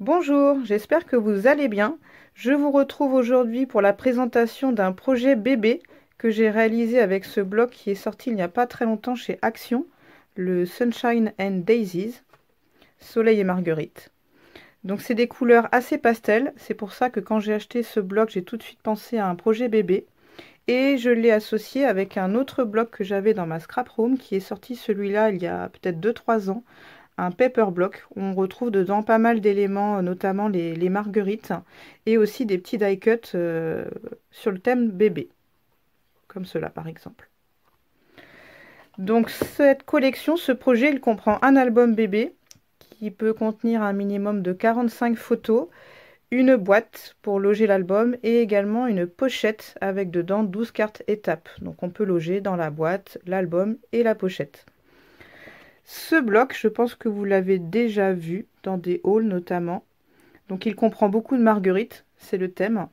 Bonjour, j'espère que vous allez bien. Je vous retrouve aujourd'hui pour la présentation d'un projet bébé que j'ai réalisé avec ce blog qui est sorti il n'y a pas très longtemps chez Action, le Sunshine and Daisies, Soleil et Marguerite. Donc c'est des couleurs assez pastel, c'est pour ça que quand j'ai acheté ce blog, j'ai tout de suite pensé à un projet bébé. Et je l'ai associé avec un autre blog que j'avais dans ma scrap room qui est sorti celui-là il y a peut-être 2-3 ans, un paper block. On retrouve dedans pas mal d'éléments, notamment les marguerites et aussi des petits die cuts sur le thème bébé, comme cela par exemple. Donc cette collection, ce projet, il comprend un album bébé qui peut contenir un minimum de 45 photos, une boîte pour loger l'album et également une pochette avec dedans 12 cartes étapes. Donc on peut loger dans la boîte l'album et la pochette. Ce bloc, je pense que vous l'avez déjà vu dans des hauls notamment. Donc il comprend beaucoup de marguerites, c'est le thème.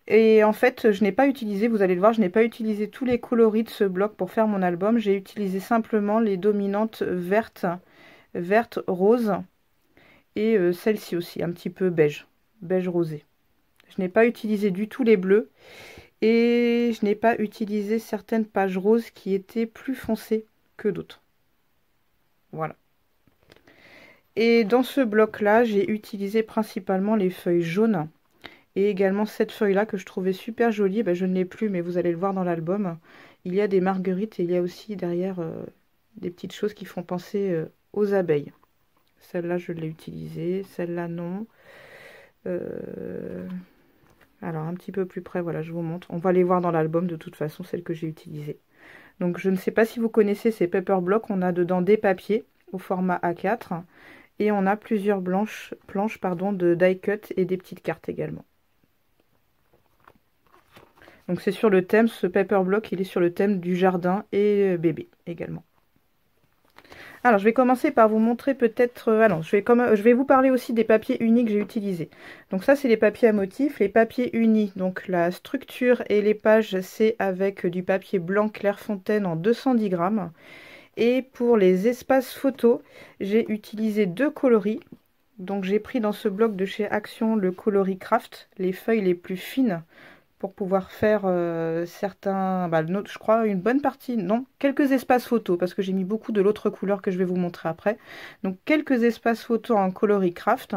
Et en fait, je n'ai pas utilisé, vous allez le voir, je n'ai pas utilisé tous les coloris de ce bloc pour faire mon album. J'ai utilisé simplement les dominantes vertes, rose et celle-ci aussi, un petit peu beige, beige rosé. Je n'ai pas utilisé du tout les bleus et je n'ai pas utilisé certaines pages roses qui étaient plus foncées que d'autres. Voilà. Et dans ce bloc-là, j'ai utilisé principalement les feuilles jaunes et également cette feuille-là que je trouvais super jolie. Ben, je ne l'ai plus, mais vous allez le voir dans l'album. Il y a des marguerites et il y a aussi derrière des petites choses qui font penser aux abeilles. Celle-là, je l'ai utilisée, celle-là, non. Alors, un petit peu plus près, voilà, je vous montre. On va les voir dans l'album, de toute façon, celle que j'ai utilisée. Donc, je ne sais pas si vous connaissez ces paper blocks. On a dedans des papiers au format A4 et on a plusieurs planches de die cut et des petites cartes également. Donc, c'est sur le thème, ce paper block, il est sur le thème du jardin et bébé également. Alors, je vais commencer par vous montrer peut-être... je vais vous parler aussi des papiers unis que j'ai utilisés. Donc ça, c'est les papiers à motifs. Les papiers unis, donc la structure et les pages, c'est avec du papier blanc Clairefontaine en 210 grammes. Et pour les espaces photos, j'ai utilisé deux coloris. Donc j'ai pris dans ce bloc de chez Action le coloris Craft, les feuilles les plus fines, pour pouvoir faire certains, je crois une bonne partie, non, quelques espaces photos, parce que j'ai mis beaucoup de l'autre couleur que je vais vous montrer après. Donc quelques espaces photos en coloris Craft.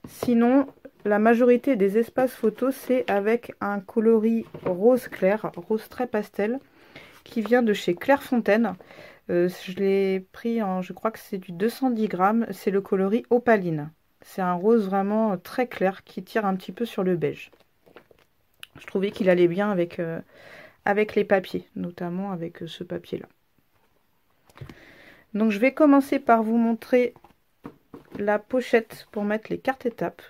Sinon, la majorité des espaces photos, c'est avec un coloris rose clair, rose très pastel, qui vient de chez Clairefontaine. Je l'ai pris en, je crois que c'est du 210 grammes, c'est le coloris opaline. C'est un rose vraiment très clair qui tire un petit peu sur le beige. Je trouvais qu'il allait bien avec les papiers, notamment avec ce papier-là. Donc je vais commencer par vous montrer la pochette pour mettre les cartes étapes.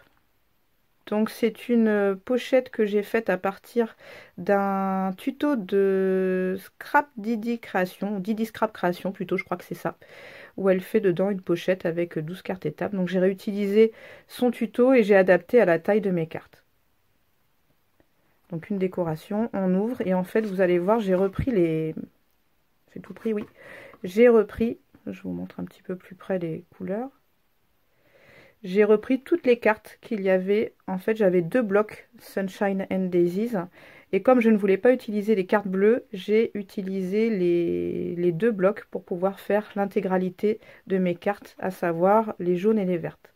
Donc c'est une pochette que j'ai faite à partir d'un tuto de Scrap Didi Création, Didi Scrap Création plutôt, je crois que c'est ça, où elle fait dedans une pochette avec 12 cartes étapes. Donc j'ai réutilisé son tuto et j'ai adapté à la taille de mes cartes. Donc une décoration, on ouvre et en fait vous allez voir, j'ai repris les... J'ai tout pris, oui. J'ai repris, je vous montre un petit peu plus près les couleurs. J'ai repris toutes les cartes qu'il y avait. En fait, j'avais deux blocs Sunshine and Daisies. Et comme je ne voulais pas utiliser les cartes bleues, j'ai utilisé les deux blocs pour pouvoir faire l'intégralité de mes cartes, à savoir les jaunes et les vertes.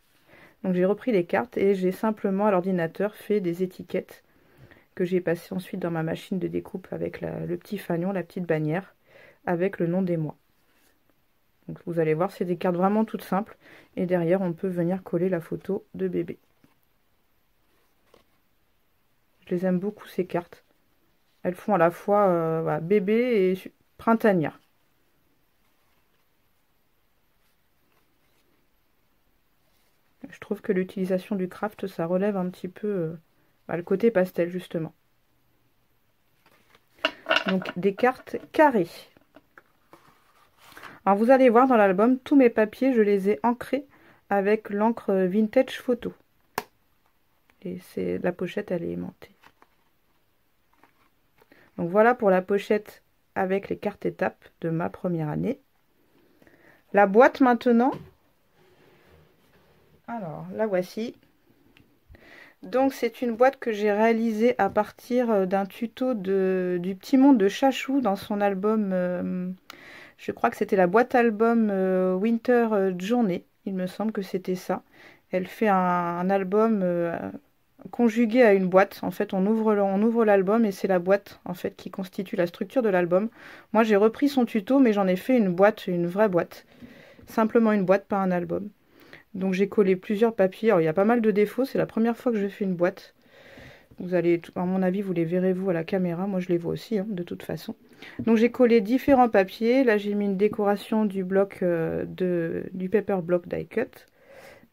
Donc j'ai repris les cartes et j'ai simplement à l'ordinateur fait des étiquettes que j'ai passées ensuite dans ma machine de découpe avec le petit fanion, la petite bannière, avec le nom des mois. Donc vous allez voir, c'est des cartes vraiment toutes simples. Et derrière, on peut venir coller la photo de bébé. Je les aime beaucoup, ces cartes. Elles font à la fois voilà, bébé et printanière. Je trouve que l'utilisation du craft, ça relève un petit peu le côté pastel, justement. Donc des cartes carrées. Alors vous allez voir dans l'album, tous mes papiers, je les ai ancrés avec l'encre Vintage Photo. Et c'est la pochette, elle est aimantée. Donc voilà pour la pochette avec les cartes étapes de ma première année. La boîte maintenant. Alors, la voici. Donc, c'est une boîte que j'ai réalisée à partir d'un tuto du Petit Monde de Chachou dans son album, je crois que c'était la boîte album Winter Journey, il me semble que c'était ça. Elle fait un album conjugué à une boîte. En fait, on ouvre l'album et c'est la boîte en fait qui constitue la structure de l'album. Moi, j'ai repris son tuto, mais j'en ai fait une boîte, une vraie boîte. Simplement une boîte, pas un album. Donc j'ai collé plusieurs papiers. Alors il y a pas mal de défauts, c'est la première fois que je fais une boîte. Vous allez, à mon avis, vous les verrez vous à la caméra. Moi je les vois aussi, hein, de toute façon. Donc j'ai collé différents papiers. Là j'ai mis une décoration du bloc du paper block die cut.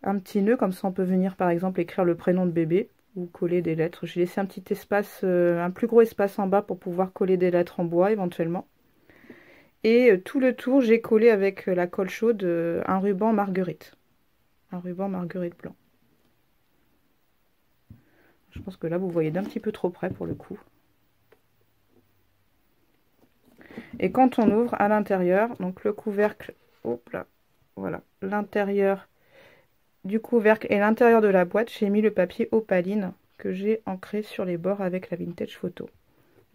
Un petit nœud, comme ça on peut venir par exemple écrire le prénom de bébé ou coller des lettres. J'ai laissé un petit espace, un plus gros espace en bas pour pouvoir coller des lettres en bois éventuellement. Et tout le tour j'ai collé avec la colle chaude un ruban marguerite. Un ruban marguerite blanc. Je pense que là vous voyez d'un petit peu trop près pour le coup. Et quand on ouvre à l'intérieur, donc le couvercle, hop là, voilà, l'intérieur du couvercle et l'intérieur de la boîte, j'ai mis le papier opaline que j'ai ancré sur les bords avec la vintage photo.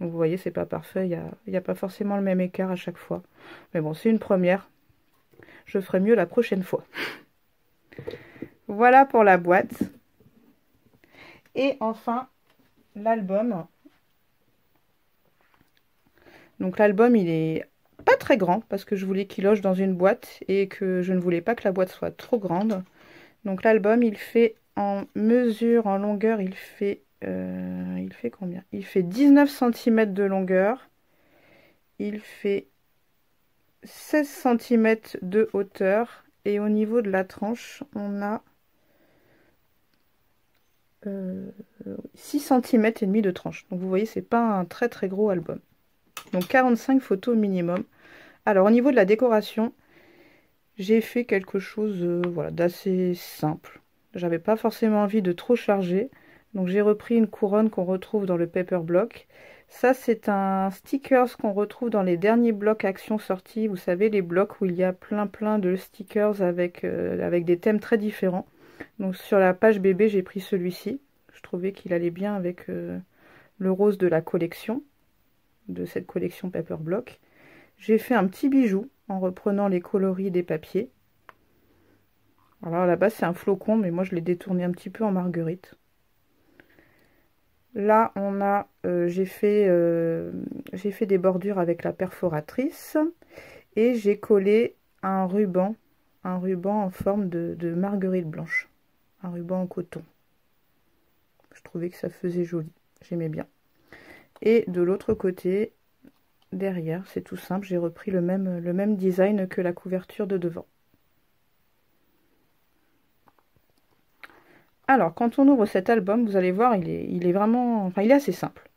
Donc vous voyez, c'est pas parfait, il n'y a pas forcément le même écart à chaque fois. Mais bon, c'est une première. Je ferai mieux la prochaine fois. Voilà pour la boîte. Et enfin, l'album. Donc l'album, il est pas très grand parce que je voulais qu'il loge dans une boîte et que je ne voulais pas que la boîte soit trop grande. Donc l'album, il fait en mesure, en longueur, il fait combien? Il fait 19 cm de longueur. Il fait 16 cm de hauteur. Et au niveau de la tranche, on a 6 cm et demi de tranche. Donc vous voyez, c'est pas un très très gros album. Donc 45 photos minimum. Alors au niveau de la décoration, j'ai fait quelque chose voilà, d'assez simple. J'avais pas forcément envie de trop charger. Donc j'ai repris une couronne qu'on retrouve dans le paper block. Ça c'est un stickers qu'on retrouve dans les derniers blocs Action sortis. Vous savez, les blocs où il y a plein de stickers avec des thèmes très différents. Donc sur la page bébé, j'ai pris celui-ci. Je trouvais qu'il allait bien avec le rose de la collection, de cette collection paper block. J'ai fait un petit bijou en reprenant les coloris des papiers. Alors là-bas c'est un flocon, mais moi je l'ai détourné un petit peu en marguerite. Là on a, j'ai fait des bordures avec la perforatrice et j'ai collé un ruban en forme de marguerite blanche, un ruban en coton. Je trouvais que ça faisait joli, j'aimais bien. Et de l'autre côté, derrière, c'est tout simple, j'ai repris le même design que la couverture de devant. Alors, quand on ouvre cet album, vous allez voir, il est vraiment... Enfin, il est assez simple.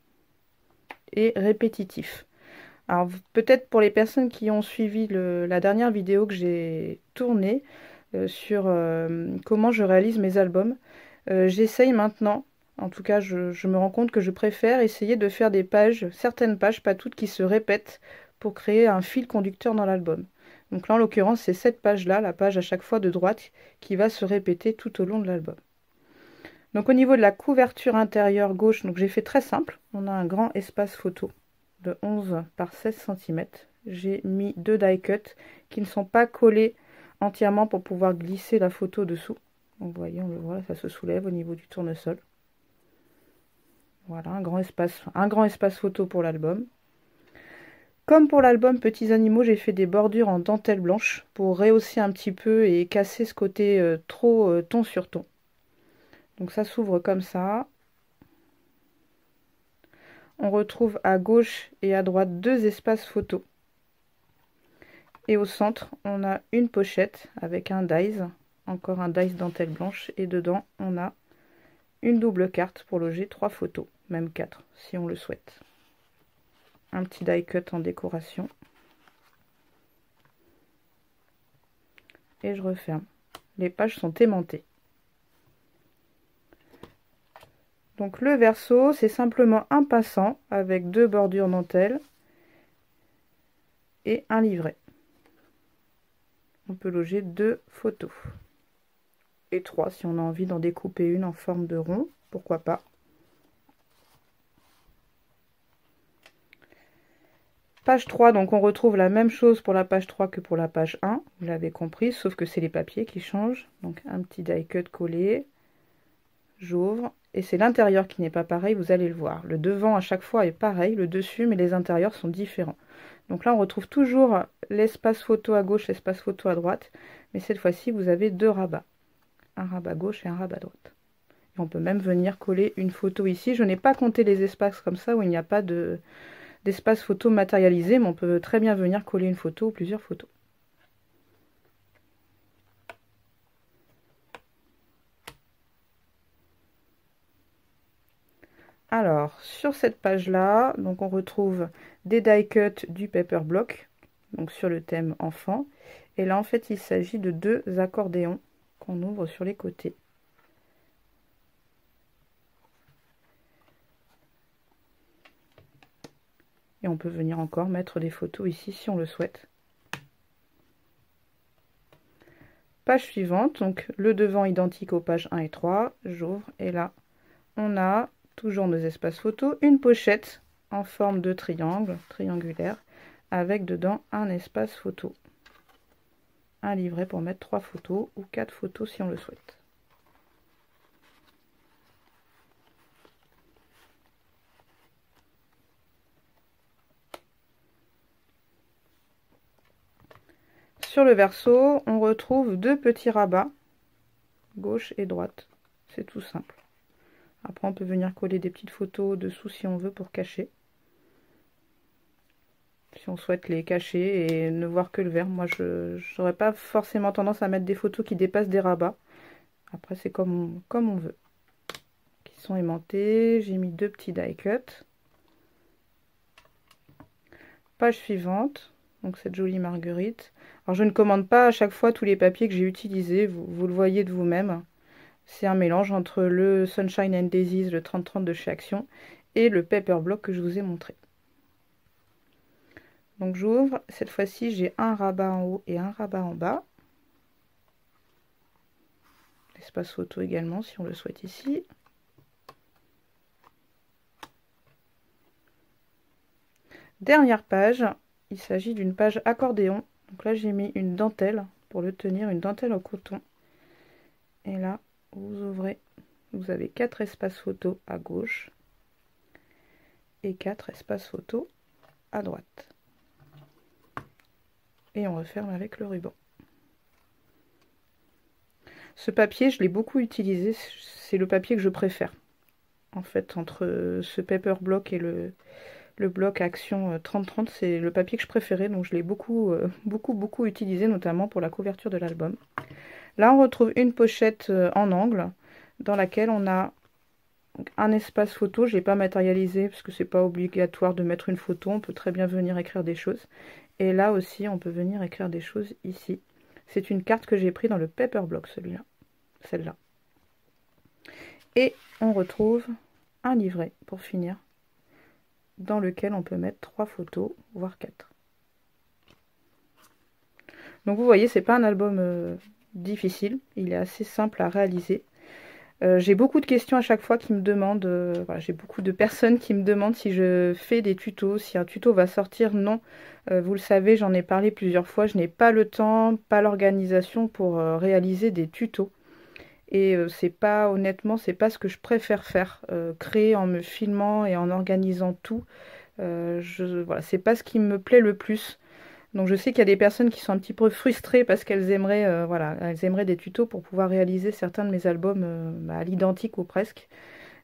Et répétitif. Alors, peut-être pour les personnes qui ont suivi la dernière vidéo que j'ai tournée sur comment je réalise mes albums, j'essaye maintenant, en tout cas, je me rends compte que je préfère essayer de faire des pages, certaines pages, pas toutes, qui se répètent pour créer un fil conducteur dans l'album. Donc là, en l'occurrence, c'est cette page-là, la page à chaque fois de droite, qui va se répéter tout au long de l'album. Donc au niveau de la couverture intérieure gauche, donc j'ai fait très simple. On a un grand espace photo de 11 par 16 cm. J'ai mis 2 die cut qui ne sont pas collés entièrement pour pouvoir glisser la photo dessous. Donc vous voyez, on le voit, ça se soulève au niveau du tournesol. Voilà, un grand espace photo pour l'album. Comme pour l'album Petits Animaux, j'ai fait des bordures en dentelle blanche pour rehausser un petit peu et casser ce côté trop ton sur ton. Donc ça s'ouvre comme ça. On retrouve à gauche et à droite 2 espaces photos. Et au centre, on a une pochette avec un dies, encore un dies dentelle blanche. Et dedans, on a une double carte pour loger 3 photos, même 4 si on le souhaite. Un petit die cut en décoration. Et je referme. Les pages sont aimantées. Donc le verso, c'est simplement un passant avec 2 bordures dentelle et un livret. On peut loger 2 photos. et 3 si on a envie d'en découper une en forme de rond, pourquoi pas. Page 3, donc on retrouve la même chose pour la page 3 que pour la page 1, vous l'avez compris, sauf que c'est les papiers qui changent. Donc un petit die cut collé, j'ouvre, et c'est l'intérieur qui n'est pas pareil, vous allez le voir. Le devant à chaque fois est pareil, le dessus, mais les intérieurs sont différents. Donc là on retrouve toujours l'espace photo à gauche, l'espace photo à droite, mais cette fois-ci vous avez deux rabats. Un rabat gauche et un rabat droite. Et on peut même venir coller une photo ici. Je n'ai pas compté les espaces comme ça où il n'y a pas d'espace photo matérialisé, mais on peut très bien venir coller une photo ou plusieurs photos. Alors, sur cette page-là, donc on retrouve des die cut du paper block, donc sur le thème enfant. Et là, en fait, il s'agit de deux accordéons qu'on ouvre sur les côtés. Et on peut venir encore mettre des photos ici si on le souhaite. Page suivante, donc le devant identique aux pages 1 et 3, j'ouvre et là on a toujours nos espaces photos, une pochette en forme de triangle, triangulaire, avec dedans un espace photo. Un livret pour mettre 3 photos ou 4 photos si on le souhaite. Sur le verso, on retrouve deux petits rabats, gauche et droite. C'est tout simple. Après, on peut venir coller des petites photos dessous si on veut pour cacher. Si on souhaite les cacher et ne voir que le vert. Moi, je n'aurais pas forcément tendance à mettre des photos qui dépassent des rabats. Après, c'est comme on veut. Qui sont aimantés. J'ai mis deux petits die cut. Page suivante. Donc cette jolie marguerite. Alors je ne commande pas à chaque fois tous les papiers que j'ai utilisés, vous le voyez de vous-même. C'est un mélange entre le Sunshine and Daisies, le 30-30 de chez Action, et le Paper Block que je vous ai montré. Donc j'ouvre, cette fois-ci j'ai un rabat en haut et un rabat en bas. Espace photo également si on le souhaite ici. Dernière page. Il s'agit d'une page accordéon. Donc là, j'ai mis une dentelle pour le tenir, une dentelle en coton. Et là, vous ouvrez, vous avez 4 espaces photos à gauche et 4 espaces photos à droite. Et on referme avec le ruban. Ce papier, je l'ai beaucoup utilisé. C'est le papier que je préfère. En fait, entre ce paper block et le bloc Action 30-30, c'est le papier que je préférais, donc je l'ai beaucoup utilisé, notamment pour la couverture de l'album. Là, on retrouve une pochette en angle, dans laquelle on a un espace photo. Je n'ai pas matérialisé, parce que c'est pas obligatoire de mettre une photo, on peut très bien venir écrire des choses. Et là aussi, on peut venir écrire des choses ici. C'est une carte que j'ai prise dans le paper block, celle-là. Et on retrouve un livret, pour finir, dans lequel on peut mettre 3 photos, voire 4. Donc vous voyez, c'est pas un album difficile, il est assez simple à réaliser. J'ai beaucoup de questions à chaque fois qui me demandent, voilà, j'ai beaucoup de personnes qui me demandent si je fais des tutos, si un tuto va sortir. Non, vous le savez, j'en ai parlé plusieurs fois, je n'ai pas le temps, pas l'organisation pour réaliser des tutos. Et honnêtement, c'est pas ce que je préfère faire, créer en me filmant et en organisant tout. Voilà, c'est pas ce qui me plaît le plus. Donc je sais qu'il y a des personnes qui sont un petit peu frustrées parce qu'elles aimeraient, voilà, elles aimeraient des tutos pour pouvoir réaliser certains de mes albums à l'identique ou presque.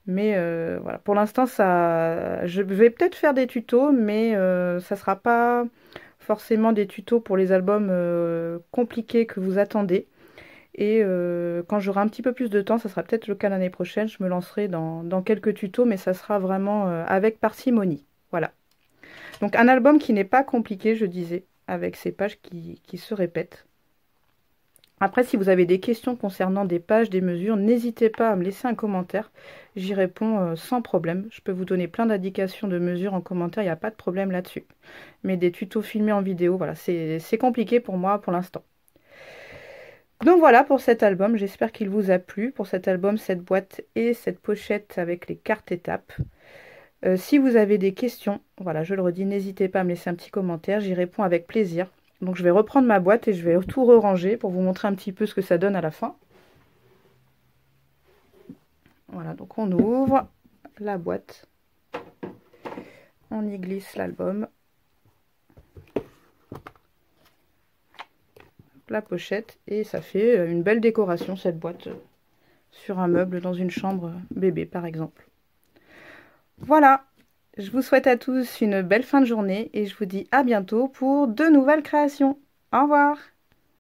Mais voilà, pour l'instant, je vais peut-être faire des tutos, mais ça sera pas forcément des tutos pour les albums compliqués que vous attendez. Et quand j'aurai un petit peu plus de temps, ça sera peut-être le cas l'année prochaine, je me lancerai dans quelques tutos, mais ça sera vraiment avec parcimonie. Voilà. Donc un album qui n'est pas compliqué, je disais, avec ces pages qui se répètent. Après, si vous avez des questions concernant des pages, des mesures, n'hésitez pas à me laisser un commentaire. J'y réponds sans problème. Je peux vous donner plein d'indications de mesures en commentaire, il n'y a pas de problème là-dessus. Mais des tutos filmés en vidéo, voilà, c'est compliqué pour moi pour l'instant. Donc voilà pour cet album, j'espère qu'il vous a plu. Pour cet album, cette boîte et cette pochette avec les cartes étapes. Si vous avez des questions, voilà, je le redis, n'hésitez pas à me laisser un petit commentaire, j'y réponds avec plaisir. Donc je vais reprendre ma boîte et je vais tout re-ranger pour vous montrer un petit peu ce que ça donne à la fin. Voilà, donc on ouvre la boîte, on y glisse l'album, la pochette, et ça fait une belle décoration cette boîte sur un meuble dans une chambre bébé par exemple. Voilà, je vous souhaite à tous une belle fin de journée et je vous dis à bientôt pour de nouvelles créations. Au revoir!